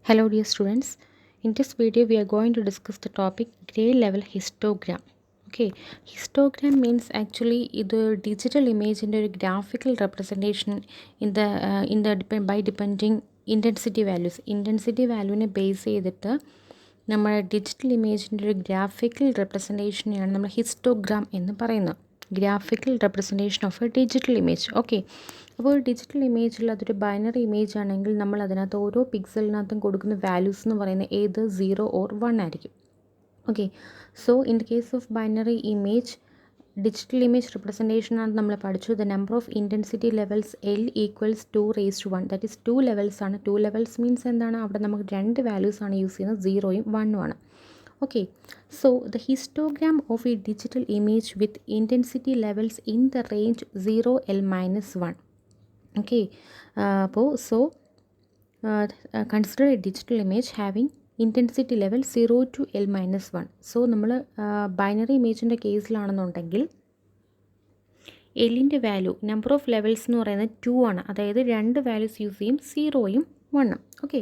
Hello dear students, in this video we are going to discuss the topic grade level histogram. Okay, histogram means actually the digital image in a graphical representation by depending intensity values. Intensity value ne base ചെയ്തിട്ട് നമ്മുടെ digital ഇമേജിൻ്റെ ഒരു graphical റെപ്രസെൻറ്റേഷനെയാണ് നമ്മൾ histogram എന്ന് പറയുന്നത്. Graphical representation of A digital image. Okay, അപ്പോൾ ഒരു digital ഇമേജിൽ അതൊരു binary image ആണെങ്കിൽ നമ്മൾ അതിനകത്ത് ഓരോ പിക്സലിനകത്തും കൊടുക്കുന്ന വാല്യൂസ് എന്ന് പറയുന്നത് ഏത് 0 or 1 ആയിരിക്കും. Okay, so in the case of binary image digital image representation ആണ് നമ്മൾ പഠിച്ചു. The number of intensity levels L equals 2⁻1. That is 2 levels ആണ്. 2 ലെവൽസ് മീൻസ് എന്താണ്? അവിടെ നമുക്ക് 2 വാല്യൂസ് ആണ് യൂസ് ചെയ്യുന്നത്, 0യും 1ഉം ആണ്. Okay, so the histogram of a digital image with intensity levels in the range 0L-1. Okay, consider a digital image having intensity level 0 to L-1. So നമ്മൾ binary ഇമേജിൻ്റെ കേസിലാണെന്നുണ്ടെങ്കിൽ എല്ലിൻ്റെ value number of levels എന്ന് പറയുന്നത് 2 ആണ്. അതായത് 2 values use ചെയ്യും, 0യും 1ഉം. Okay,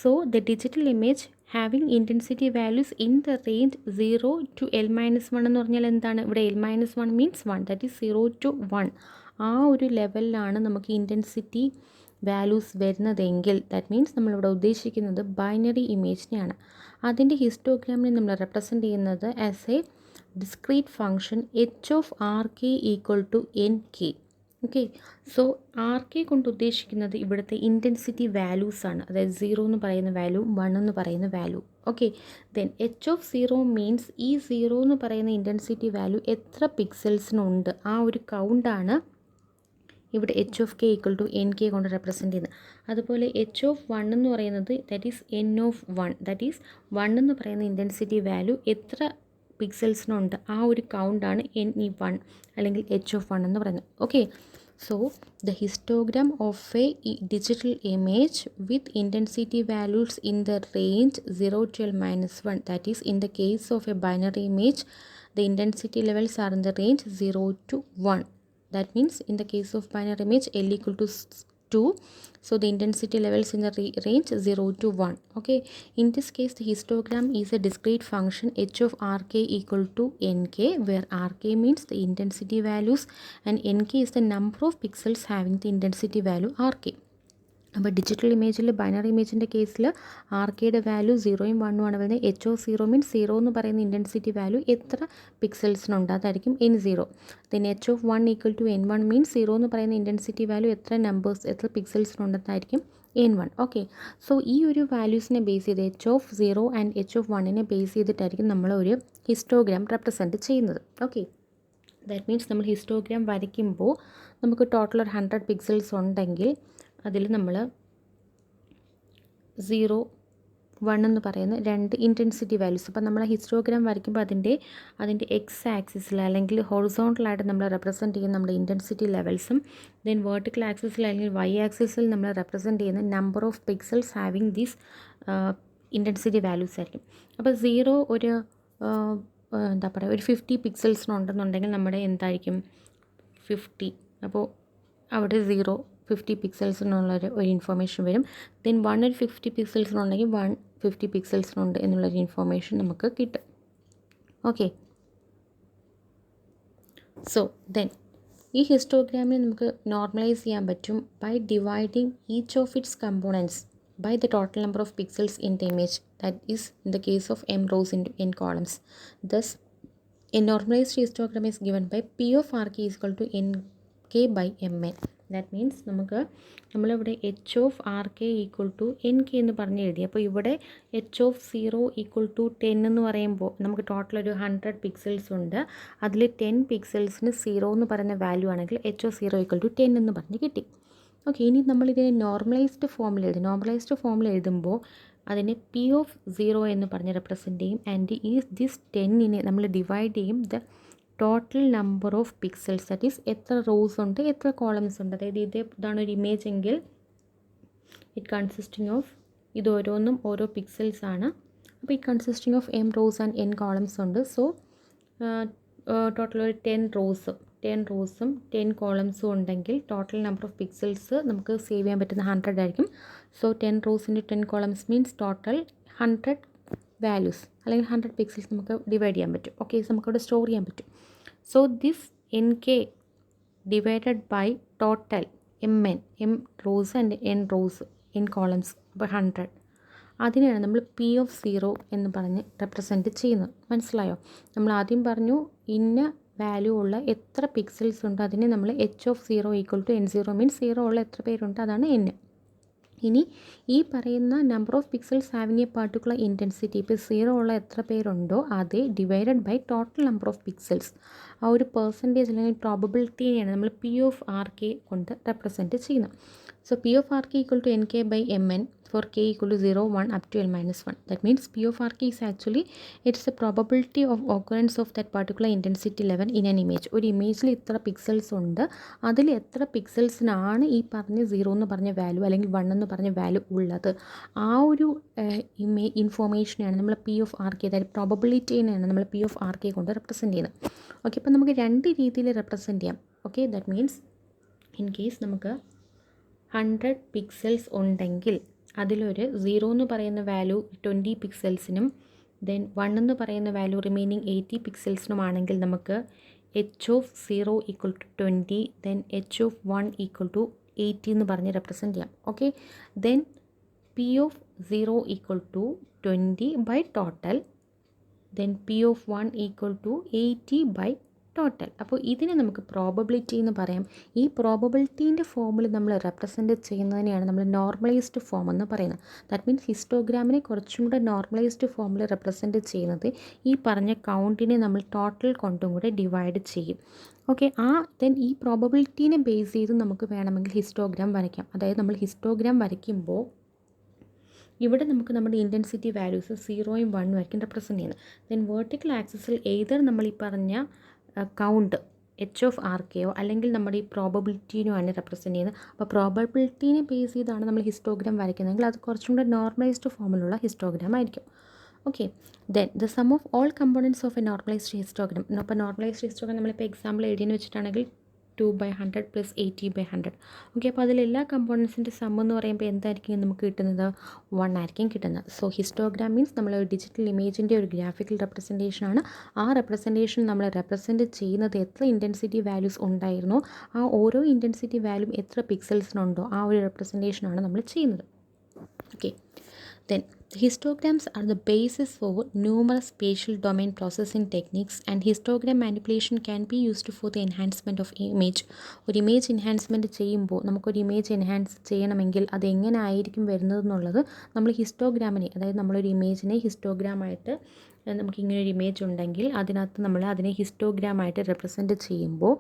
so the digital image having intensity values in the range 0 to L-1 എന്ന് പറഞ്ഞാൽ എന്താണ്? ഇവിടെ L-1 means 1, that is 0 to 1. ആ ഒരു ലെവലിലാണ് നമുക്ക് ഇൻറ്റൻസിറ്റി വാല്യൂസ് വരുന്നതെങ്കിൽ ദാറ്റ് മീൻസ് നമ്മളിവിടെ ഉദ്ദേശിക്കുന്നത് ബൈനറി ഇമേജിനെയാണ്. അതിൻ്റെ ഹിസ്റ്റോഗ്രാമിനെ നമ്മൾ റെപ്രസെൻറ്റ് ചെയ്യുന്നത് as a discrete function h of rk equal to nk. Okay, so R K കൊണ്ട് ഉദ്ദേശിക്കുന്നത് ഇവിടുത്തെ ഇൻറ്റൻസിറ്റി വാല്യൂസ് ആണ്. അതായത് 0 എന്ന് പറയുന്ന വാല്യൂ, 1 എന്ന് പറയുന്ന value. Okay, then h of 0 means ഈ 0 എന്ന് പറയുന്ന ഇൻറ്റൻസിറ്റി വാല്യൂ എത്ര പിക്സൽസിനുണ്ട് ആ ഒരു കൗണ്ടാണ് ഇവിടെ h of k equal to nk കൊണ്ട് റെപ്രസെൻറ്റ് ചെയ്യുന്നത്. അതുപോലെ h of 1 എന്ന് പറയുന്നത് that is n of 1. That is 1 എന്ന് പറയുന്ന ഇൻറ്റൻസിറ്റി വാല്യൂ എത്ര പിക്സൽസിനുണ്ട് ആ ഒരു കൗണ്ടാണ് NE1 അല്ലെങ്കിൽ h of 1 എന്ന് പറയുന്നത്. Okay, so the histogram of A digital image with intensity values in the range 0 to L-1. That is in the case of A binary image the intensity levels are in the range 0 to 1. That means in the case of binary image L equal to 2, so the intensity levels in the range 0 to 1. Okay, in this case the histogram is a discrete function h of rk equal to nk, where rk means the intensity values and nk is the number of pixels having the intensity value rk. അപ്പോൾ digital ഇമേജിൽ binary ഇമേജിൻ്റെ കേസിൽ R കെയുടെ value 0യും 1ഉം ആണ് വരുന്നത്. h of 0 means 0 എന്ന് പറയുന്ന intensity value എത്ര പിക്സൽസിനുണ്ട് അതായിരിക്കും N0. Then h of 1 equal to N1 means 0 എന്ന് പറയുന്ന ഇൻറ്റൻസിറ്റി വാല്യൂ എത്ര പിക്സൽസിനുണ്ടെന്നായിരിക്കും N1. ഓക്കെ, സോ ഈ ഒരു വാല്യൂസിനെ ബേസ് ചെയ്ത് h of 0 and h of 1നെ ബേസ് ചെയ്തിട്ടായിരിക്കും നമ്മൾ ഒരു ഹിസ്റ്റോഗ്രാം റെപ്രസെൻറ്റ് ചെയ്യുന്നത്. ഓക്കെ, ദാറ്റ് മീൻസ് നമ്മൾ ഹിസ്റ്റോഗ്രാം വരയ്ക്കുമ്പോൾ നമുക്ക് ടോട്ടൽ ഒരു 100 പിക്സൽസ് ഉണ്ടെങ്കിൽ അതിൽ നമ്മൾ 0, 1 എന്ന് പറയുന്ന 2 ഇൻറ്റൻസിറ്റി വാല്യൂസ്. അപ്പോൾ നമ്മൾ ഹിസ്റ്റോഗ്രാം വരയ്ക്കുമ്പോൾ അതിൻ്റെ എക്സ് ആക്സിസിൽ അല്ലെങ്കിൽ ഹൊറിസോണ്ടലായിട്ട് നമ്മൾ റെപ്രസെൻറ്റ് ചെയ്യുന്ന നമ്മുടെ ഇൻറ്റൻസിറ്റി ലെവൽസും ദെൻ വെർട്ടിക്കൽ ആക്സിസിൽ അല്ലെങ്കിൽ വൈ ആക്സിസിൽ നമ്മൾ റെപ്രസെൻറ്റ് ചെയ്യുന്ന number of pixels having these intensity values ആയിരിക്കും. അപ്പോൾ 0 ഒരു എന്താ പറയുക ഒരു 50 പിക്സൽസിനുണ്ടെന്നുണ്ടെങ്കിൽ നമ്മുടെ എന്തായിരിക്കും 50. അപ്പോൾ അവിടെ 0 50 പിക്സൽസിനുള്ളൊരു ഇൻഫോർമേഷൻ വരും. ദെൻ 1 ഒരു 50 പിക്സൽസിനുണ്ടെങ്കിൽ 1 50 പിക്സൽസിനുണ്ട് എന്നുള്ളൊരു ഇൻഫോർമേഷൻ നമുക്ക് കിട്ടും. ഓക്കെ, സോ ദെൻ ഈ ഹിസ്റ്റോഗ്രാമിനെ നമുക്ക് നോർമലൈസ് ചെയ്യാൻ പറ്റും by dividing each of its components by the total number of pixels in the image, that is in the case of m rows into n columns. Thus a normalized histogram is given by p of rk is equal to nk by mn. That means നമ്മളിവിടെ h of rk equal to nk എന്ന് പറഞ്ഞ് എഴുതി. അപ്പോൾ ഇവിടെ h of 0 equal to 10 എന്ന് പറയുമ്പോൾ നമുക്ക് total ഒരു 100 പിക്സൽസ് ഉണ്ട്. അതിൽ 10 പിക്സൽസിന് 0 എന്ന് പറയുന്ന വാല്യൂ ആണെങ്കിൽ h of 0 ഈക്വൽ ടു 10 എന്ന് പറഞ്ഞ് കിട്ടി. ഓക്കെ, ഇനി നമ്മളിതിനെ നോർമലൈസ്ഡ് ഫോമിൽ എഴുതുമ്പോൾ അതിനെ പി ഓഫ് 0 എന്ന് പറഞ്ഞ് റെപ്രസെൻറ്റ് ചെയ്യും. ആൻഡ് ഈ ദിസ് 10നെ നമ്മൾ ഡിവൈഡ് ചെയ്യും the total number of pixels, that is എത്ര റോസ് ഉണ്ട് എത്ര കോളംസ് ഉണ്ട്. അതായത് ഇതാണ് ഒരു ഇമേജ് എങ്കിൽ ഇറ്റ് കൺസിസ്റ്റിംഗ് ഓഫ് ഇത് ഓരോന്നും ഓരോ പിക്സൽസ് ആണ്. അപ്പോൾ it consisting of m rows and n columns ഉണ്ട്. സോ ടോട്ടൽ ഒരു 10 റോസ് 10 റോസും 10 കോളംസും ഉണ്ടെങ്കിൽ ടോട്ടൽ നമ്പർ ഓഫ് പിക്സൽസ് നമുക്ക് സേവ് ചെയ്യാൻ പറ്റുന്ന 100 ആയിരിക്കും. So 10 rose into 10 columns means total 100 values അല്ലെങ്കിൽ 100 പിക്സൽസ് നമുക്ക് ഡിവൈഡ് ചെയ്യാൻ പറ്റും. ഓക്കെ, നമുക്കവിടെ സ്റ്റോർ ചെയ്യാൻ പറ്റും. So this NK divided by total MN, M rows and N rows, N columns, അപ്പോൾ 100. അതിനെയാണ് നമ്മൾ P(0) എന്ന് പറഞ്ഞ് റെപ്രസെൻറ്റ് ചെയ്യുന്നത്. മനസ്സിലായോ? നമ്മൾ ആദ്യം പറഞ്ഞു ഇന്ന വാല്യൂ ഉള്ള എത്ര പിക്സൽസ് ഉണ്ട് അതിനെ നമ്മൾ H(0) = N0 മീൻസ് 0 ഉള്ള എത്ര പേരുണ്ട് അതാണ് N. ഇനി ഈ പറയുന്ന number of pixels having a particular intensity, ഇപ്പോൾ 0 ഉള്ള എത്ര പേരുണ്ടോ അതേ divided by total number of pixels, ആ ഒരു പെർസെൻറ്റേജ് അല്ലെങ്കിൽ പ്രോബബിലിറ്റിയെയാണ് നമ്മൾ P(RK) കൊണ്ട് റെപ്രസെൻറ്റ് ചെയ്യുന്നത്. So P(RK) = NK/Mn for k = 0, 1 up to L-1. That means P(RK) is actually it's the probability of occurrence of that particular intensity level in an image. ഒരു ഇമേജിൽ ഇത്ര pixels ഉണ്ട്, അതിൽ എത്ര പിക്സൽസിനാണ് ഈ പറഞ്ഞ 0 എന്ന് പറഞ്ഞ വാല്യൂ അല്ലെങ്കിൽ 1 എന്ന് പറഞ്ഞ വാല്യൂ ഉള്ളത്, ആ ഒരു ഇൻഫോർമേഷനെയാണ് നമ്മൾ P(RK), അതായത് പ്രോബബിലിറ്റിനെയാണ് നമ്മൾ P(RK) കൊണ്ട് റെപ്രസെൻറ്റ് ചെയ്യുന്നത്. ഓക്കെ, അപ്പോൾ നമുക്ക് രണ്ട് രീതിയിൽ റെപ്രസെൻറ്റ് ചെയ്യാം. Okay, that means in case നമുക്ക് 100 പിക്സൽസ് ഉണ്ടെങ്കിൽ അതിലൊരു 0 എന്ന് പറയുന്ന വാല്യൂ 20 പിക്സൽസിനും ദെൻ 1 എന്ന് പറയുന്ന വാല്യൂ റിമൈനിങ് 80 പിക്സൽസിനുമാണെങ്കിൽ നമുക്ക് H(0) = 20, ദെൻ H(1) = 80 എന്ന് പറഞ്ഞ് റെപ്രസെൻറ്റ് ചെയ്യാം. Okay, then P(0) = 20 by total, then P(1) = 80 by total. അപ്പോൾ ഇതിനെ നമുക്ക് പ്രോബബിലിറ്റി എന്ന് പറയാം. ഈ പ്രോബബിലിറ്റീൻ്റെ ഫോമിൽ നമ്മൾ റെപ്രസെൻറ്റ് ചെയ്യുന്നതിനെയാണ് നമ്മൾ നോർമലൈസ്ഡ് ഫോം എന്ന് പറയുന്നത്. ദാറ്റ് മീൻസ് ഹിസ്റ്റോഗ്രാമിനെ കുറച്ചും കൂടെ നോർമലൈസ്ഡ് ഫോമിൽ റെപ്രസെൻറ്റ് ചെയ്യുന്നത് ഈ പറഞ്ഞ കൗണ്ടിനെ നമ്മൾ ടോട്ടൽ കൊണ്ടും കൂടെ ഡിവൈഡ് ചെയ്യും. ഓക്കെ, ദെൻ ഈ പ്രോബബിലിറ്റീനെ ബേസ് ചെയ്ത് നമുക്ക് വേണമെങ്കിൽ ഹിസ്റ്റോഗ്രാം വരയ്ക്കാം. അതായത് നമ്മൾ ഹിസ്റ്റോഗ്രാം വരയ്ക്കുമ്പോൾ ഇവിടെ നമുക്ക് നമ്മുടെ ഇൻറ്റൻസിറ്റി വാല്യൂസ് 0ഉം 1ഉം ആയിരിക്കും റെപ്രസെൻറ്റ് ചെയ്യുന്നത്. ദെൻ വേർട്ടിക്കൽ ആക്സിസിൽ ഏതർ നമ്മൾ ഈ പറഞ്ഞ കൗണ്ട് H(RK) അല്ലെങ്കിൽ നമ്മുടെ ഈ പ്രോബബിലിറ്റീനുമാണ് റെപ്രസെൻറ്റ് ചെയ്യുന്നത്. അപ്പോൾ പ്രോബബിലിറ്റീനെ ബേസ് ചെയ്താണ് നമ്മൾ ഹിസ്റ്റോഗ്രാം വരയ്ക്കുന്നതെങ്കിൽ അത് കുറച്ചും കൂടെ നോർമലൈസ്ഡ് ഫോമിലുള്ള ഹിസ്റ്റോഗ്രാം ആയിരിക്കും. Okay, then the sum of all components of A normalised histogram. അപ്പോൾ നോർമലൈസ്ഡ് ഹിസ്റ്റോഗ്രാം നമ്മളിപ്പോൾ എക്സാമ്പിൾ എഴുതിയെന്ന് വെച്ചിട്ടാണെങ്കിൽ 2/100 + 80/100. ഓക്കെ, അപ്പോൾ അതിലെല്ലാ കമ്പോണൻസിൻ്റെ സം എന്ന് പറയുമ്പോൾ എന്തായിരിക്കും നമുക്ക് കിട്ടുന്നത്? 1 ആയിരിക്കും കിട്ടുന്നത്. സോ ഹിസ്റ്റോഗ്രാം മീൻസ് നമ്മൾ ഡിജിറ്റൽ ഇമേജിൻ്റെ ഒരു ഗ്രാഫിക്കൽ റെപ്രസെൻറ്റേഷനാണ്. ആ റെപ്രസെൻറ്റേഷൻ നമ്മൾ റെപ്രസെൻറ്റ് ചെയ്യുന്നത് എത്ര ഇൻറ്റൻസിറ്റി വാല്യൂസ് ഉണ്ടായിരുന്നോ ആ ഓരോ ഇൻറ്റൻസിറ്റി വാല്യൂം എത്ര പിക്സൽസിനുണ്ടോ ആ ഒരു റെപ്രസെൻറ്റേഷനാണ് നമ്മൾ ചെയ്യുന്നത്. Okay, then histograms are the basis for numerous spatial domain processing techniques, and histogram manipulation can be used for the enhancement of image. ഒരു ഇമേജ് എൻഹാൻസ്മെൻറ്റ് ചെയ്യുമ്പോൾ നമുക്കൊരു ഇമേജ് എൻഹാൻസ് ചെയ്യണമെങ്കിൽ അത് എങ്ങനെ ആയിരിക്കും വരുന്നതെന്നുള്ളത് നമ്മൾ ഹിസ്റ്റോഗ്രാമിനെ, അതായത് നമ്മളൊരു ഇമേജിനെ ഹിസ്റ്റോഗ്രാമായിട്ട് നമുക്കിങ്ങനൊരു ഇമേജ് ഉണ്ടെങ്കിൽ അതിനകത്ത് നമ്മൾ അതിനെ ഹിസ്റ്റോഗ്രാമായിട്ട് റെപ്രസെൻറ്റ് ചെയ്യുമ്പോൾ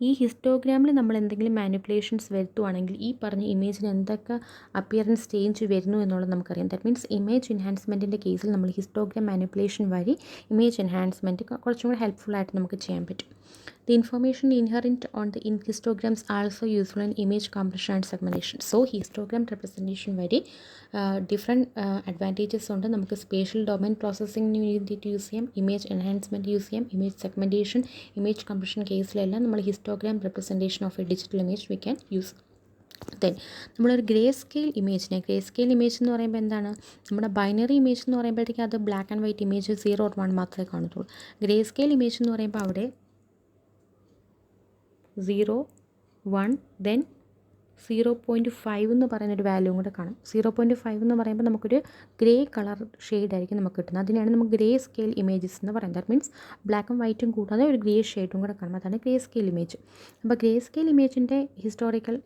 ഈ ഹിസ്റ്റോഗ്രാമിൽ നമ്മൾ എന്തെങ്കിലും മാനിപ്പുലേഷൻസ് വരുത്തുവാണെങ്കിൽ ഈ പറഞ്ഞ ഇമേജിന് എന്തൊക്കെ അപ്പിയറൻസ് ചേഞ്ച് വരുന്നു എന്നുള്ളത് നമുക്കറിയാം. ദാറ്റ് മീൻസ് ഇമേജ് എൻഹാൻസ്മെൻറ്റിൻ്റെ കേസിൽ നമ്മൾ ഹിസ്റ്റോഗ്രാം മാനിപ്പുലേഷൻ വഴി ഇമേജ് എൻഹാൻസ്മെൻറ്റ് കുറച്ചും കൂടെ ഹെൽപ്ഫുള്ളായിട്ട് നമുക്ക് ചെയ്യാൻ പറ്റും. The information inherent on the histograms also useful in image compression and segmentation. So histogram representation വഴി ഡിഫറെൻറ്റ് അഡ്വാൻറ്റേജസ് ഉണ്ട്. നമുക്ക് സ്പേഷ്യൽ ഡൊമൈൻ പ്രോസസ്സിങ്ങിന് വേണ്ടിയിട്ട് യൂസ് ചെയ്യാം, ഇമേജ് എൻഹാൻസ്മെൻറ്റ് യൂസ് ചെയ്യാം, ഇമേജ് സെഗ്മെൻറ്റേഷൻ, ഇമേജ് കംപ്രഷൻ കേസിലെല്ലാം നമ്മൾ histogram representation of A digital image we can use. Then നമ്മളൊരു grey scale image എന്ന് പറയുമ്പോൾ എന്താണ്? നമ്മുടെ ബൈനറി ഇമേജ് എന്ന് പറയുമ്പോഴത്തേക്കും അത് black and white image 0 or 1 മാത്രമേ കാണത്തുള്ളൂ. ഗ്രേ സ്കെയിൽ ഇമേജ് എന്ന് പറയുമ്പോൾ അവിടെ 0, 1, ദെൻ 0.5 എന്ന് പറയുന്നൊരു വാല്യൂ കൂടെ കാണും. 0.5 എന്ന് പറയുമ്പോൾ നമുക്കൊരു ഗ്രേ കളർ ഷെയ്ഡായിരിക്കും നമുക്ക് കിട്ടുന്നത്. അതിനെയാണ് നമുക്ക് ഗ്രേ സ്കെയിൽ ഇമേജസ് എന്ന് പറയുന്നത്. ദാറ്റ് മീൻസ് ബ്ലാക്കും വൈറ്റും കൂടാതെ ഒരു ഗ്രേ ഷെയ്ഡും കൂടെ കാണും. അതാണ് ഗ്രേ സ്കെയിൽ ഇമേജ്. അപ്പോൾ ഗ്രേ സ്കെയിൽ ഇമേജിൻ്റെ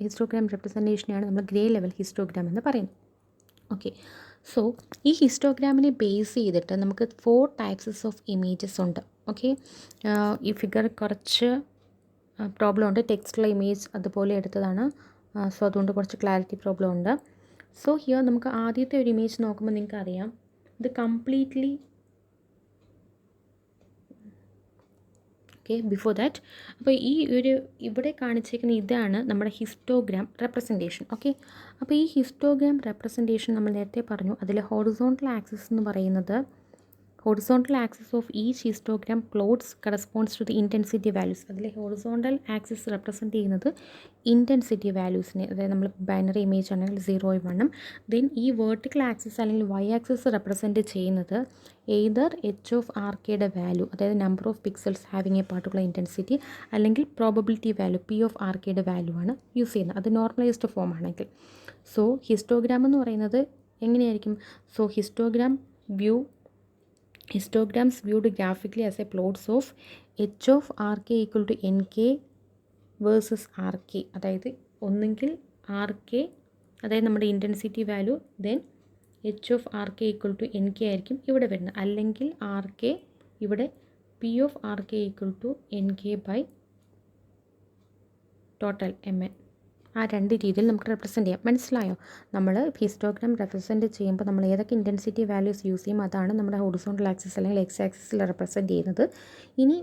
ഹിസ്റ്റോഗ്രാം റെപ്രസെൻറ്റേഷനെയാണ് നമ്മൾ ഗ്രേ ലെവൽ ഹിസ്റ്റോഗ്രാം എന്ന് പറയുന്നത്. ഓക്കെ, സോ ഈ ഹിസ്റ്റോഗ്രാമിനെ ബേസ് ചെയ്തിട്ട് നമുക്ക് 4 ടൈപ്സസ് ഓഫ് ഇമേജസ് ഉണ്ട്. ഓക്കെ, ഈ ഫിഗർ കുറച്ച് പ്രോബ്ലം ഉണ്ട്. ടെക്സ്റ്റുള്ള ഇമേജ് അതുപോലെ എടുത്തതാണ്. സോ അതുകൊണ്ട് കുറച്ച് ക്ലാരിറ്റി പ്രോബ്ലം ഉണ്ട്. സോ ഹിയർ നമുക്ക് ആദ്യത്തെ ഒരു ഇമേജ് നോക്കുമ്പോൾ നിങ്ങൾക്ക് അറിയാം ഇത് കംപ്ലീറ്റ്ലി ഓക്കെ. ബിഫോർ ദാറ്റ് അപ്പോൾ ഈ ഒരു ഇവിടെ കാണിച്ചേക്കുന്ന ഇതാണ് നമ്മുടെ ഹിസ്റ്റോഗ്രാം റെപ്രസെൻറ്റേഷൻ. ഓക്കെ, അപ്പോൾ ഈ ഹിസ്റ്റോഗ്രാം റെപ്രസെൻറ്റേഷൻ നമ്മൾ നേരത്തെ പറഞ്ഞു അതിൽ ഹോറിസോണ്ടൽ ആക്സിസ് എന്ന് പറയുന്നത് horizontal axis of each histogram plots corresponds to the intensity values. അതിൽ ഹൊറിസോണ്ടൽ ആക്സിസ് റെപ്രസെൻറ്റ് ചെയ്യുന്നത് ഇൻറ്റൻസിറ്റി വാല്യൂസിനെ, അതായത് നമ്മൾ ബൈനറി ഇമേജ് ആണെങ്കിൽ 0 1. ദെൻ ഈ വേർട്ടിക്കൽ ആക്സിസ് അല്ലെങ്കിൽ വൈ ആക്സിസ് റെപ്രസെൻറ്റ് ചെയ്യുന്നത് എയ്തർ എച്ച് ഓഫ് ആർ കെയുടെ വാല്യൂ, അതായത് number of pixels having a particular intensity, അല്ലെങ്കിൽ probability value P of R കെയുടെ വാല്യൂ ആണ് യൂസ് ചെയ്യുന്നത്. അത് നോർമലൈസ്ഡ് ഫോം ആണെങ്കിൽ. സോ ഹിസ്റ്റോഗ്രാം എന്ന് പറയുന്നത് എങ്ങനെയായിരിക്കും? So histograms viewed graphically as a plots of h of rk equal to nk versus R K. അതായത് ഒന്നെങ്കിൽ ആർ കെ, അതായത് നമ്മുടെ intensity value, then H of R K equal to N K ആയിരിക്കും ഇവിടെ വരുന്നത്. അല്ലെങ്കിൽ ആർ കെ, ഇവിടെ P of R K equal to N K by total M N. ആ രണ്ട് രീതിയിൽ നമുക്ക് റെപ്രസെൻറ്റ് ചെയ്യാം. മനസ്സിലായോ? നമ്മൾ ഹിസ്റ്റോഗ്രാം റെപ്രസെൻറ്റ് ചെയ്യുമ്പോൾ നമ്മൾ ഏതൊക്കെ ഇൻറ്റൻസിറ്റി വാല്യൂസ് യൂസ് ചെയ്യും അതാണ് നമ്മുടെ ഹൊറിസോണ്ടൽ ആക്സിസ് അല്ലെങ്കിൽ എക്സ് ആക്സിസിൽ റെപ്രസെൻറ്റ് ചെയ്യുന്നത്. ഇനി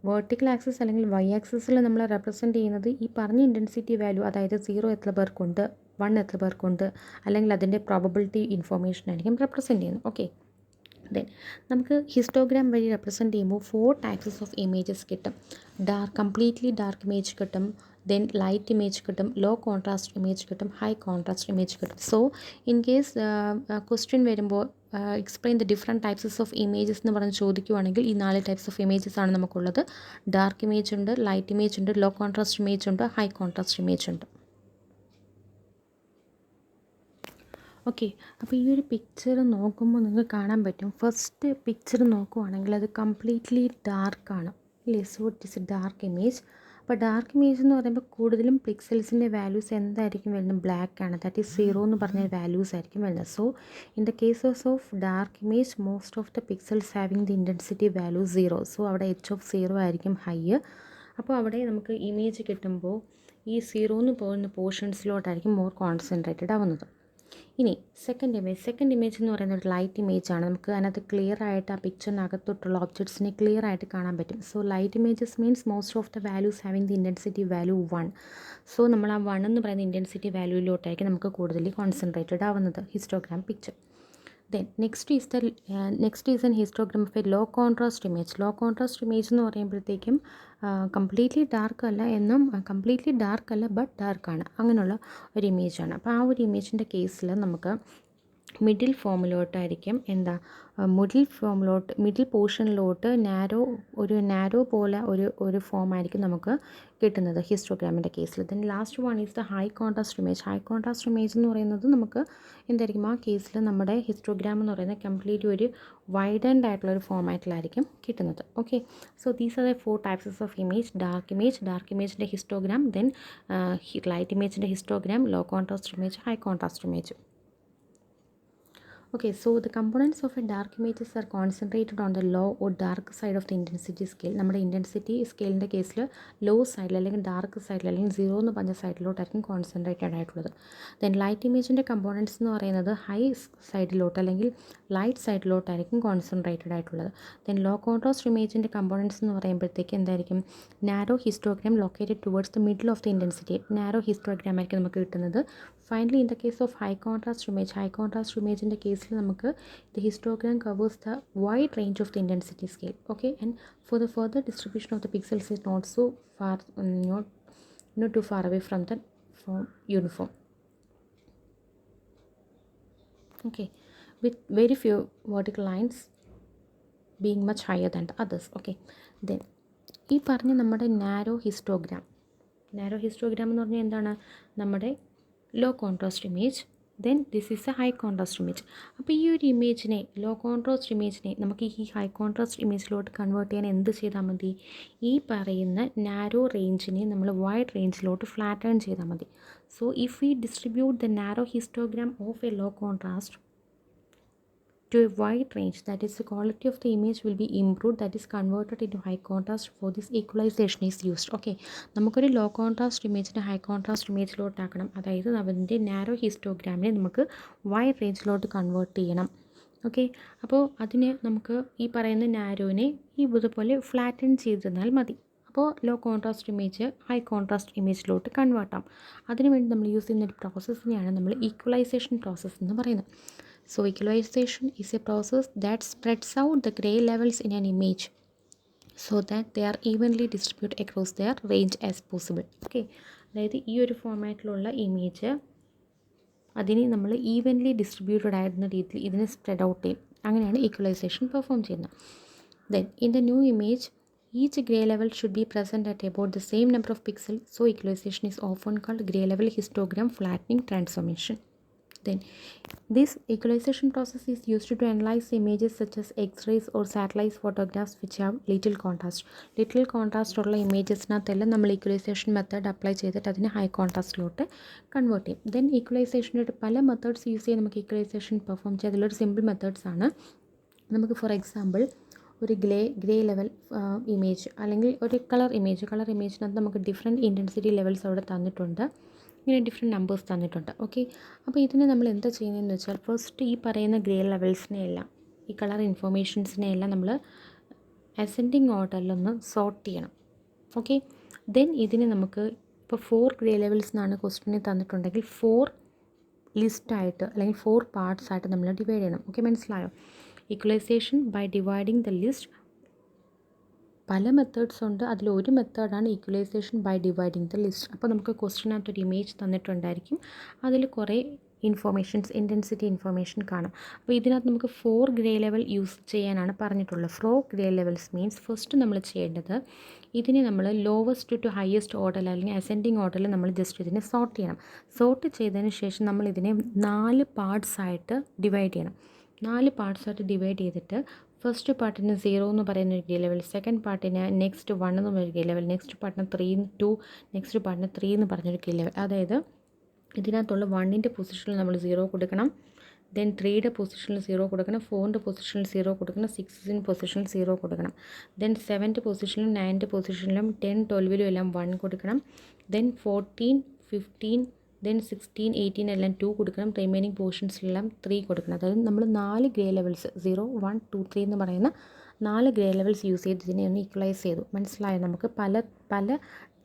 വേർട്ടിക്കൽ ആക്സിസ് അല്ലെങ്കിൽ വൈ ആക്സിസിൽ നമ്മൾ റെപ്രസെൻറ്റ് ചെയ്യുന്നത് ഈ പറഞ്ഞ ഇൻറ്റൻസിറ്റി വാല്യൂ, അതായത് 0 എത്ര പേർക്കുണ്ട്, 1 എത്ര പേർക്കുണ്ട്, അല്ലെങ്കിൽ അതിൻ്റെ പ്രോബബിലിറ്റി ഇൻഫോർമേഷൻ ആയിരിക്കും റെപ്രസെൻറ്റ് ചെയ്യുന്നത്. ഓക്കെ, ദെൻ നമുക്ക് ഹിസ്റ്റോഗ്രാം വഴി റെപ്രസെൻറ്റ് ചെയ്യുമ്പോൾ 4 ടൈപ്സ് ഓഫ് ഇമേജസ് കിട്ടും. കംപ്ലീറ്റ്ലി ഡാർക്ക് ഇമേജ് കിട്ടും, ദെൻ ലൈറ്റ് ഇമേജ് കിട്ടും, ലോ കോൺട്രാസ്റ്റ് ഇമേജ് കിട്ടും, ഹൈ കോൺട്രാസ്റ്റ് ഇമേജ് കിട്ടും. സോ ഇൻ കേസ് ക്വസ്റ്റ്യൻ വരുമ്പോൾ explain the different types of images എന്ന് പറഞ്ഞ് ചോദിക്കുവാണെങ്കിൽ ഈ 4 ടൈപ്സ് ഓഫ് ഇമേജസ് ആണ് നമുക്കുള്ളത്. ഡാർക്ക് ഇമേജ് ഉണ്ട്, ലൈറ്റ് ഇമേജ് ഉണ്ട്, ലോ കോൺട്രാസ്റ്റ് ഇമേജ് ഉണ്ട്, ഹൈ കോൺട്രാസ്റ്റ് ഇമേജ് ഉണ്ട്. ഓക്കെ, അപ്പോൾ ഈ ഒരു പിക്ചർ നോക്കുമ്പോൾ നിങ്ങൾക്ക് കാണാൻ പറ്റും. ഫസ്റ്റ് പിക്ചർ നോക്കുവാണെങ്കിൽ അത് കംപ്ലീറ്റ്ലി ഡാർക്കാണ് അല്ലേ? So it is A dark image. അപ്പോൾ ഡാർക്ക് ഇമേജ് എന്ന് പറയുമ്പോൾ കൂടുതലും പിക്സൽസിൻ്റെ വാല്യൂസ് എന്തായിരിക്കും വരുന്നത്? ബ്ലാക്ക് ആണ്. ദാറ്റ് ഈസ് 0 എന്ന് പറഞ്ഞ വാല്യൂസ് ആയിരിക്കും വരുന്നത്. So in the cases of dark image most of the pixels having the intensity value 0. So അവിടെ എച്ച് ഓഫ് 0 ആയിരിക്കും ഹൈ. അപ്പോൾ അവിടെ നമുക്ക് ഇമേജ് കിട്ടുമ്പോൾ ഈ 0 എന്ന് പോകുന്ന പോർഷൻസിലോട്ടായിരിക്കും മോർ കോൺസെൻട്രേറ്റഡ് ആവുന്നത്. ഇനി സെക്കൻഡ് ഇമേജ് എന്ന് പറയുന്നത് ഒരു ലൈറ്റ് ഇമേജ് ആണ്. നമുക്ക് അതിനകത്ത് ക്ലിയർ ആയിട്ട് ആ പിക്ചറിനകത്തോട്ടുള്ള ഒബ്ജക്ട്സിനെ ക്ലിയർ ആയിട്ട് കാണാൻ പറ്റും. So light images means most of the values having the intensity value 1. So നമ്മൾ ആ 1 എന്ന് പറയുന്ന ഇൻറ്റൻസിറ്റി വാല്യൂയിലോട്ടായിരിക്കും നമുക്ക് കൂടുതൽ കോൺസെൻട്രേറ്റഡ് ആവുന്നത് histogram picture. Then next is an histogram of a low contrast image. Low contrast image എന്ന് പറയുമ്പോഴത്തേക്കും കംപ്ലീറ്റ്ലി ഡാർക്ക് അല്ല, എന്നും കംപ്ലീറ്റ്ലി ഡാർക്ക് അല്ല ബട്ട് ഡാർക്കാണ്, അങ്ങനെയുള്ള ഒരു ഇമേജാണ്. അപ്പോൾ ആ ഒരു ഇമേജിൻ്റെ കേസിൽ നമുക്ക് മിഡിൽ ഫോമിലോട്ടായിരിക്കും മിഡിൽ പോർഷനിലോട്ട് നാരോ പോലെ ഒരു ഫോമായിരിക്കും നമുക്ക് കിട്ടുന്നത് ഹിസ്റ്റോഗ്രാമിൻ്റെ കേസിൽ. Then last one is the high contrast image. High contrast image എന്ന് പറയുന്നത് നമുക്ക് എന്തായിരിക്കും ആ കേസിൽ നമ്മുടെ ഹിസ്റ്റോഗ്രാം എന്ന് പറയുന്നത് കംപ്ലീറ്റ് ഒരു വൈഡൻഡ് ആയിട്ടുള്ള ഒരു ഫോമാറ്റിലായിരിക്കും കിട്ടുന്നത്. Okay, so these are the 4 types of image. Dark ഇമേജിൻ്റെ ഹിസ്റ്റോഗ്രാം, ദെൻ ലൈറ്റ് ഇമേജിൻ്റെ histogram, low contrast image, high contrast image. Okay, so the components of a dark images are concentrated on the low or dark side of the intensity scale. നമ്മുടെ intensity സ്കെയിലിൻ്റെ കേസിൽ law സൈഡിൽ അല്ലെങ്കിൽ dark സൈഡിൽ അല്ലെങ്കിൽ 0 എന്ന് പറഞ്ഞ സൈഡിലോട്ടായിരിക്കും കോൺസെൻട്രേറ്റഡ് ആയിട്ടുള്ളത്. ദെൻ ലൈറ്റ് ഇമേജിൻ്റെ കമ്പോണൻറ്റ്സ് എന്ന് പറയുന്നത് ഹൈ സൈഡിലോട്ട് അല്ലെങ്കിൽ ലൈറ്റ് സൈഡിലോട്ടായിരിക്കും കോൺസെൻട്രേറ്റഡ് ആയിട്ടുള്ളത്. ദെൻ ലോ കോൺട്രാസ്റ്റ് ഇമേജിൻ്റെ കമ്പോണൻറ്റ്സ് എന്ന് പറയുമ്പോഴത്തേക്ക് എന്തായിരിക്കും? Narrow histogram located towards the middle of the intensity. Narrow histogram ആയിരിക്കും നമുക്ക് കിട്ടുന്നത്. Finally in the case of high contrast ഇമേജിൻ്റെ കേസിൽ നമുക്ക് the histogram covers the wide range of the intensity scale. Okay, and for the further distribution of the pixels is not so far not too far away from the uniform. Okay, with very few vertical lines being much higher than the others. Okay, then ഈ പറഞ്ഞ നമ്മുടെ narrow histogram എന്ന് പറഞ്ഞാൽ എന്താണ്? നമ്മുടെ low contrast image, then this is a high contrast image. അപ്പോൾ ഈ ഒരു ഇമേജിനെ, ലോ കോൺട്രാസ്റ്റ് ഇമേജിനെ നമുക്ക് ഈ ഹൈ കോൺട്രാസ്റ്റ് ഇമേജിലോട്ട് കൺവേർട്ട് ചെയ്യാൻ എന്ത് ചെയ്താൽ മതി? ഈ പറയുന്ന നാരോ റേഞ്ചിനെ നമ്മൾ വൈഡ് റേഞ്ചിലോട്ട് ഫ്ലാറ്റൺ ചെയ്താൽ മതി. So if we distribute the narrow histogram of a low contrast to a wide range, that is the quality of the image will be improved, that is converted into high contrast. For this equalization is used. Okay, നമുക്കൊരു law contrast ഇമേജിനെ high contrast ഇമേജിലോട്ടാക്കണം, അതായത് അതിൻ്റെ narrow ഹിസ്റ്റോഗ്രാമിനെ നമുക്ക് wide റേഞ്ചിലോട്ട് convert ചെയ്യണം. Okay, അപ്പോൾ അതിന് നമുക്ക് ഈ പറയുന്ന നാരോനെ ഇതുപോലെ ഫ്ലാറ്റൻ ചെയ്തിരുന്നാൽ മതി. അപ്പോൾ low contrast image high contrast ഇമേജിലോട്ട് കൺവേർട്ടാം. അതിനുവേണ്ടി നമ്മൾ യൂസ് ചെയ്യുന്ന ഒരു പ്രോസസ്സിനെയാണ് നമ്മൾ ഈക്വലൈസേഷൻ പ്രോസസ്സ് എന്ന് പറയുന്നത്. So equalization is a process that spreads out the gray levels in an image so that they are evenly distributed across their range as possible. Okay, അതായത് ഈ ഒരു ഫോമാറ്റിലുള്ള ഇമേജ് അതിനെ നമ്മൾ ഈവൻലി ഡിസ്ട്രിബ്യൂട്ടഡ് ആയിരുന്ന രീതിയിൽ ഇതിനെ സ്പ്രെഡ് ഔട്ട് ചെയ്യും. അങ്ങനെയാണ് ഈക്വലൈസേഷൻ പെർഫോം ചെയ്യുന്നത്. Then in the new image each grey level should be present at about the same number of pixel. So equalization is often called grey level histogram flattening transformation. Then this equalization process is used to analyze images such as X-rays or satellite photographs which have little contrast. Little contrast ഉള്ള ഇമേജസിനകത്തെല്ലാം നമ്മൾ equalisation method apply ചെയ്തിട്ട് അതിനെ high കോൺട്രാസ്റ്റിലോട്ട് convert ചെയ്യും. Then ഈക്വലൈസേഷനായിട്ട് പല methods use ചെയ്ത് നമുക്ക് equalisation perform ചെയ്യാം. അതിലൊരു സിമ്പിൾ മെത്തേഡ്സ് ആണ്. നമുക്ക് ഫോർ എക്സാമ്പിൾ ഒരു ഗ്രേ ലെവൽ ഇമേജ് അല്ലെങ്കിൽ ഒരു കളർ ഇമേജിനകത്ത് നമുക്ക് ഡിഫറെൻറ്റ് ഇൻറ്റൻസിറ്റി ലെവൽസ് അവിടെ തന്നിട്ടുണ്ട്. ഇങ്ങനെ ഡിഫറെൻറ്റ് നമ്പേഴ്സ് തന്നിട്ടുണ്ട്. ഓക്കെ, അപ്പോൾ ഇതിന് നമ്മൾ എന്താ ചെയ്യുന്നതെന്ന് വെച്ചാൽ ഫസ്റ്റ് ഈ പറയുന്ന ഗ്രേ ലെവൽസിനെയെല്ലാം ഈ കളർ ഇൻഫോർമേഷൻസിനെയെല്ലാം നമ്മൾ അസെൻഡിങ് ഓർഡറിലൊന്ന് സോർട്ട് ചെയ്യണം. ഓക്കെ, ദെൻ ഇതിന് നമുക്ക് ഇപ്പോൾ 4 ഗ്രേ ലെവൽസ് എന്നാണ് ക്വസ്റ്റ്യനിൽ തന്നിട്ടുണ്ടെങ്കിൽ 4 ലിസ്റ്റായിട്ട് അല്ലെങ്കിൽ 4 പാർട്സ് ആയിട്ട് നമ്മൾ ഡിവൈഡ് ചെയ്യണം. ഓക്കെ, മനസ്സിലായോ? Equalization by dividing the list പല മെത്തേഡ്സ് ഉണ്ട്. അതിലൊരു മെത്തേഡാണ് equalization by dividing the list. അപ്പോൾ നമുക്ക് ക്വസ്റ്റ്യനകത്തൊരു ഇമേജ് തന്നിട്ടുണ്ടായിരിക്കും, അതിൽ കുറേ ഇൻറ്റൻസിറ്റി ഇൻഫോർമേഷൻ കാണും. അപ്പോൾ ഇതിനകത്ത് നമുക്ക് 4 ഗ്രേ ലെവൽ യൂസ് ചെയ്യാനാണ് പറഞ്ഞിട്ടുള്ളത്. 4 ഗ്രേ ലെവൽസ് മീൻസ് ഫസ്റ്റ് നമ്മൾ ചെയ്യേണ്ടത് ഇതിനെ നമ്മൾ ലോവസ്റ്റ് ടു ഹയസ്റ്റ് ഓർഡറിൽ അല്ലെങ്കിൽ അസെൻഡിങ് ഓർഡറിൽ നമ്മൾ ജസ്റ്റ് ഇതിനെ സോർട്ട് ചെയ്യണം. സോർട്ട് ചെയ്തതിന് ശേഷം നമ്മൾ ഇതിനെ 4 പാർട്സായിട്ട് ഡിവൈഡ് ചെയ്യണം. 4 പാർട്സായിട്ട് ഡിവൈഡ് ചെയ്തിട്ട് ഫസ്റ്റ് പാർട്ടിന് 0 എന്ന് പറയുന്ന ഒരു ഗ്രേ ലെവൽ, സെക്കൻഡ് പാർട്ടിന് നെക്സ്റ്റ് 1 എന്ന് പറയുന്ന ഗ്രേ ലെവൽ, നെക്സ്റ്റ് പാർട്ടിന് 3, 2, നെക്സ്റ്റ് പാർട്ടിന് 3 എന്ന് പറഞ്ഞൊരു ഗ്രേ ലെവൽ. അതായത് ഇതിനകത്തുള്ള 1ൻ്റെ പൊസിഷനിൽ നമ്മൾ 0 കൊടുക്കണം, ദെൻ 3യുടെ പൊസിഷനിൽ 0 കൊടുക്കണം, 4ൻ്റെ പൊസിഷനിൽ 0 കൊടുക്കണം, 6ൻ്റെ പൊസിഷനിൽ 0 കൊടുക്കണം, ദെൻ 7ൻ്റെ പൊസിഷനിലും 9ൻ്റെ പൊസിഷനിലും 10, 12ലും എല്ലാം 1 കൊടുക്കണം, ദെൻ 14, 15, ദെൻ 16, 18 എല്ലാം 2 കൊടുക്കണം, റിമൈനിങ് പോർഷൻസിലെല്ലാം 3 കൊടുക്കണം. അതായത് നമ്മൾ 4 ഗ്രേ ലെവൽസ് 0, 1, 2, 3 എന്ന് പറയുന്ന 4 ഗ്രേ ലെവൽസ് യൂസ് ചെയ്ത് ഇതിനെ ഒന്ന് ഈക്വലൈസ് ചെയ്തു. മനസ്സിലായോ? നമുക്ക് പല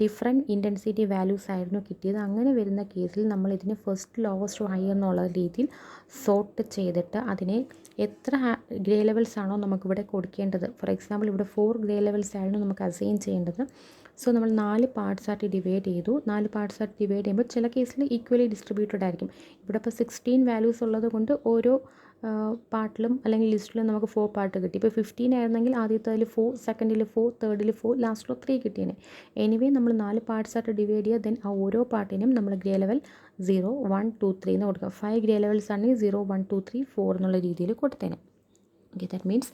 ഡിഫറെൻറ്റ് ഇൻറ്റൻസിറ്റി വാല്യൂസ് ആയിരുന്നു കിട്ടിയത്. അങ്ങനെ വരുന്ന കേസിൽ നമ്മൾ ഇതിനെ ഫസ്റ്റ് ലോവസ്റ്റ് ടു ഹയർ എന്നുള്ള രീതിയിൽ സോർട്ട് ചെയ്തിട്ട് അതിനെ എത്ര ഗ്രേ ലെവൽസ് ആണോ നമുക്കിവിടെ കൊടുക്കേണ്ടത്, ഫോർ എക്സാമ്പിൾ ഇവിടെ 4 ഗ്രേ ലെവൽസ് ആയിരുന്നു നമുക്ക് അസൈൻ ചെയ്യേണ്ടത്. സോ നമ്മൾ 4 പാർട്സായിട്ട് ഡിവൈഡ് ചെയ്തു. 4 പാർട്സായിട്ട് ഡിവൈഡ് ചെയ്യുമ്പോൾ ചില കേസിൽ ഈക്വലി ഡിസ്ട്രിബ്യൂട്ടഡ് ആയിരിക്കും. ഇവിടെ ഇപ്പോൾ 16 വാല്യൂസ് ഉള്ളത് കൊണ്ട് ഓരോ പാർട്ടിലും അല്ലെങ്കിൽ ലിസ്റ്റിലും നമുക്ക് 4 പാർട്ട് കിട്ടി. ഇപ്പോൾ 15 ആയിരുന്നെങ്കിൽ ആദ്യത്തേതിൽ 4, സെക്കൻഡിൽ 4, തേർഡിൽ 4, ലാസ്റ്റിൽ 3 കിട്ടിയേനെ. എനിവേ നമ്മൾ 4 പാർട്സായിട്ട് ഡിവൈഡ് ചെയ്യുക. ദെൻ ആ ഓരോ പാർട്ടിനും നമ്മൾ ഗ്രേ ലെവൽ 0, 1, 2, 3 എന്ന് കൊടുക്കുക. 5 ഗ്രേ ലെവൽസ് ആണെങ്കിൽ 0, 1, 2, 3, 4 എന്നുള്ള രീതിയിൽ കൊടുത്തേനെ. Okay, that means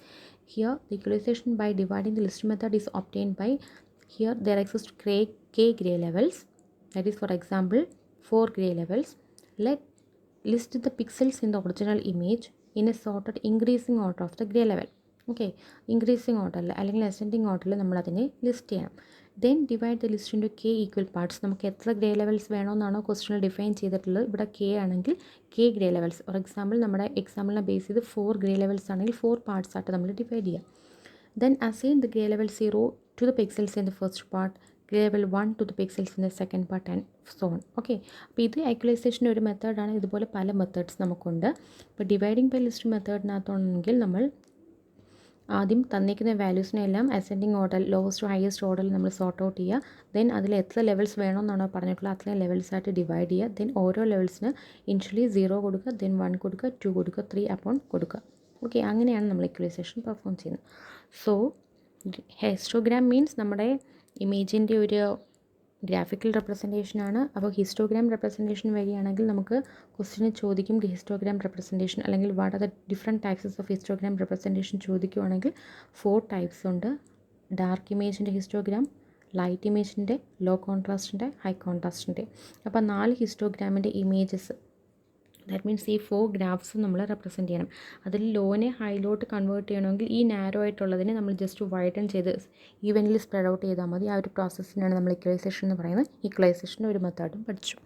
here the equalization by dividing the list method is obtained by here there exist k gray levels, that is for example 4 gray levels. Let list the pixels in the original image in a sorted increasing order of the gray level. Okay, increasing ഓർഡറിൽ അല്ലെങ്കിൽ ascending ഓർഡറിൽ നമ്മളതിനെ list ചെയ്യണം. Then divide the list into k equal parts. നമുക്ക് എത്ര grey levels വേണമെന്നാണോ ക്വസ്റ്റനിൽ define ചെയ്തിട്ടുള്ളത്, ഇവിടെ k ആണെങ്കിൽ k grey levels. For example നമ്മുടെ എക്സാമ്പിളിനെ ബേസ് ചെയ്ത് 4 ഗ്രേ ലെവൽസ് ആണെങ്കിൽ 4 പാർട്സ് ആയിട്ട് നമ്മൾ ഡിവൈഡ് ചെയ്യുക. Then assign the grey level 0 to the pixels in the first part, grey level 1 to the pixels in the second part and so on. Okay, അപ്പോൾ ഇത് ഈക്വലൈസേഷൻ്റെ ഒരു മെത്തേഡാണ്. ഇതുപോലെ പല മെത്തേഡ്സ് നമുക്കുണ്ട്. ഇപ്പോൾ ഡിവൈഡിങ് ബൈ ലിസ്റ്റ് മെത്തേഡിനകത്താണെങ്കിൽ നമ്മൾ ആദ്യം തന്നിരിക്കുന്ന വാല്യൂസിനെല്ലാം ascending order lowest to highest ഓർഡറിൽ നമ്മൾ സോർട്ട് ഔട്ട് ചെയ്യുക. ദെൻ അതിൽ എത്ര ലെവൽസ് വേണമെന്നാണോ പറഞ്ഞിട്ടുള്ളത് അത്രയും ലെവൽസായിട്ട് ഡിവൈഡ് ചെയ്യുക. ദെൻ ഓരോ ലെവൽസിന് ഇനിഷ്യലി 0 കൊടുക്കുക, ദെൻ 1 കൊടുക്കുക, 2 കൊടുക്കുക, 3 അപ്പോൺ കൊടുക്കുക. ഓക്കെ, അങ്ങനെയാണ് നമ്മൾ ഈക്വലൈസേഷൻ പെർഫോം ചെയ്യുന്നത്. സോ ഹിസ്റ്റോഗ്രാം മീൻസ് നമ്മുടെ ഇമേജിൻ്റെ ഒരു ഗ്രാഫിക്കൽ റെപ്രസെൻറ്റേഷനാണ്. അപ്പോൾ ഹിസ്റ്റോഗ്രാം റെപ്രസെൻറ്റേഷൻ വഴിയാണെങ്കിൽ നമുക്ക് ക്വസ്റ്റ്യന് ചോദിക്കും ഹിസ്റ്റോഗ്രാം റെപ്രസെൻറ്റേഷൻ അല്ലെങ്കിൽ what are the different types of histogram representation ചോദിക്കുവാണെങ്കിൽ 4 ടൈപ്സ് ഉണ്ട്. ഡാർക്ക് ഇമേജിൻ്റെ ഹിസ്റ്റോഗ്രാം, ലൈറ്റ് ഇമേജിൻ്റെ, ലോ കോൺട്രാസ്റ്റിൻ്റെ, ഹൈ കോൺട്രാസ്റ്റിൻ്റെ. അപ്പോൾ 4 ഹിസ്റ്റോഗ്രാമിൻ്റെ ഇമേജസ്, ദാറ്റ് മീൻസ് ഈ 4 ഗ്രാഫ്സും നമ്മൾ റെപ്രസെൻറ്റ് ചെയ്യണം. അതിൽ ലോനെ ഹൈലോട്ട് കൺവേർട്ട് ചെയ്യണമെങ്കിൽ ഈ നാരോ ആയിട്ടുള്ളതിനെ നമ്മൾ ജസ്റ്റ് വൈഡൻ ചെയ്ത് ഈവൻലി സ്പ്രെഡ് ഔട്ട് ചെയ്താൽ മതി. ആ ഒരു പ്രോസസ്സിനാണ് നമ്മൾ ഈക്വലൈസേഷൻ എന്ന് പറയുന്നത്. ഈക്വലൈസേഷൻ്റെ ഒരു മെത്തേഡും പഠിച്ചു.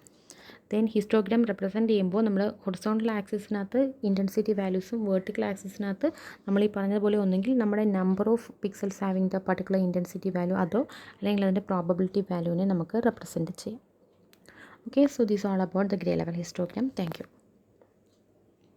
ദെൻ ഹിസ്റ്റോഗ്രാം റെപ്രസെൻറ്റ് ചെയ്യുമ്പോൾ നമ്മൾ ഹൊറിസോണ്ടൽ ആക്സിസിനകത്ത് ഇൻറ്റൻസിറ്റി വാല്യൂസും വെർട്ടിക്കൽ ആക്സിസിനകത്ത് നമ്മൾ ഈ പറഞ്ഞതുപോലെ ഒന്നെങ്കിൽ നമ്മുടെ number of pixels having the particular intensity value, അതോ അല്ലെങ്കിൽ അതിൻ്റെ പ്രോബബിലിറ്റി വാല്യൂവിനെ നമുക്ക് റെപ്രസെൻറ്റ് ചെയ്യാം. Okay, so this is all about the gray level histogram. Thank you.